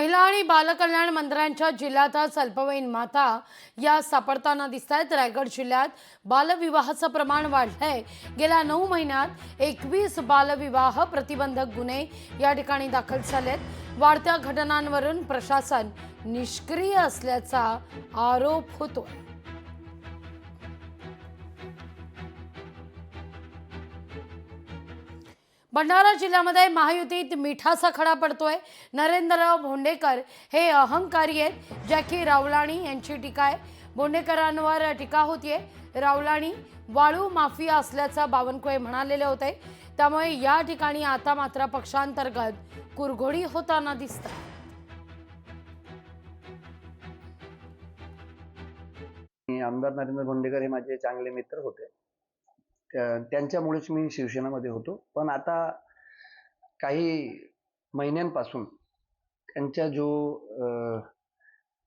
महिला आणि बालकल्याण मंत्र्यांच्या जिल्ह्यातच अल्पवयीन माता या सापडताना दिसत आहेत। रायगड जिल्ह्यात बालविवाहाचं प्रमाण वाढलंय। गेल्या 9 महिन्यात 21 बालविवाह प्रतिबंधक गुन्हे या ठिकाणी दाखल झालेत। वाढत्या घटनांवरून प्रशासन निष्क्रिय असल्याचा आरोप होतोय। भंडारा जिल्ह्यामध्ये महायुतीत मिठाचा खडा पडतोय। नरेंद्र भोंडेकर हे अहंकारी आहेत। जॅकी रावलाणी यांची टीका आहे। भोंडेकरांवर टीका होतीये। रावलाणी वाळू माफिया असल्याचं बावनकुळे म्हणालेले होते। त्यामुळे या ठिकाणी आता मात्र पक्षांतर्गत कुरघोडी होताना दिसतात। आमदार नरेंद्र भोंडेकर हे माझे चांगले मित्र होते। त्यांच्यामुळेच मी शिवसेनेमध्ये होतो। पण आता काही महिन्यांपासून त्यांच्या जो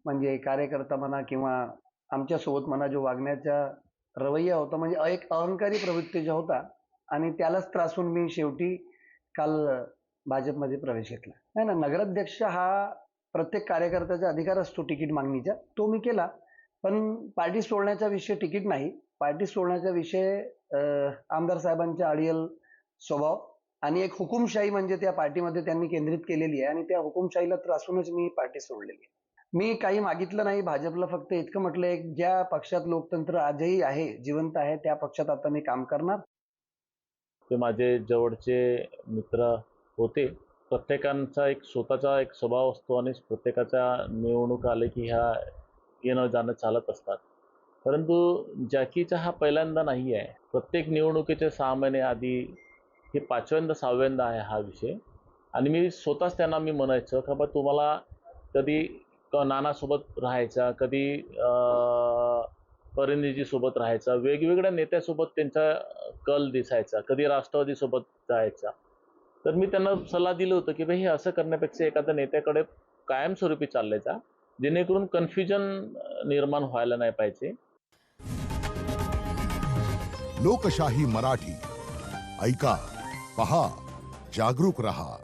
म्हणजे कार्यकर्ता म्हणा किंवा आमच्यासोबत म्हणा जो वागण्याचा रवैया होता, म्हणजे एक अहंकारी प्रवृत्तीचा होता आणि त्यालाच त्रासून मी शेवटी काल भाजपमध्ये प्रवेश घेतला। नाही ना, नगराध्यक्ष हा प्रत्येक कार्यकर्त्याचा अधिकार असतो तिकीट मागणीचा, तो मी केला। पण पार्टी सोडण्याचा विषय तिकीट नाही, पार्टी सोडण्याचा विषय आमदार साहेबांचा अडियल स्वभाव आणि एक हुकुमशाही म्हणजे त्या पार्टीमध्ये त्यांनी केंद्रित केलेली आहे आणि त्या हुकुमशाहीला त्रासूनच मी पार्टी सोडलेली आहे। मी काही मागितलं नाही भाजपला, फक्त इतकं म्हटलं एक ज्या पक्षात लोकतंत्र आजही आहे, जिवंत आहे, त्या पक्षात आता मी काम करणार। ते माझे जवळचे मित्र होते। प्रत्येकांचा एक स्वतःचा एक स्वभाव असतो आणि प्रत्येकाच्या निवडणूक आले की ह्या येणं जाणं चालत असतात। परंतु जॅकीचा हा पहिल्यांदा नाही आहे। प्रत्येक निवडणुकीचे 6 महिने आधी हे 5व्यांदा 6व्यांदा आहे हा विषय। आणि मी स्वतःच त्यांना मी म्हणायचं का बा तुम्हाला कधी नानासोबत राहायचा, कधी परिणिजीसोबत राहायचा, वेगवेगळ्या नेत्यासोबत त्यांचा कल दिसायचा, कधी राष्ट्रवादीसोबत जायचा। तर मी त्यांना सल्ला दिलं होतं की भाई हे असं करण्यापेक्षा एखाद्या नेत्याकडे कायमस्वरूपी चालले जा, जेणेकरून कन्फ्युजन निर्माण व्हायला नाही पाहिजे। लोकशाही मराठी ऐका, पहा, जागरूक रहा।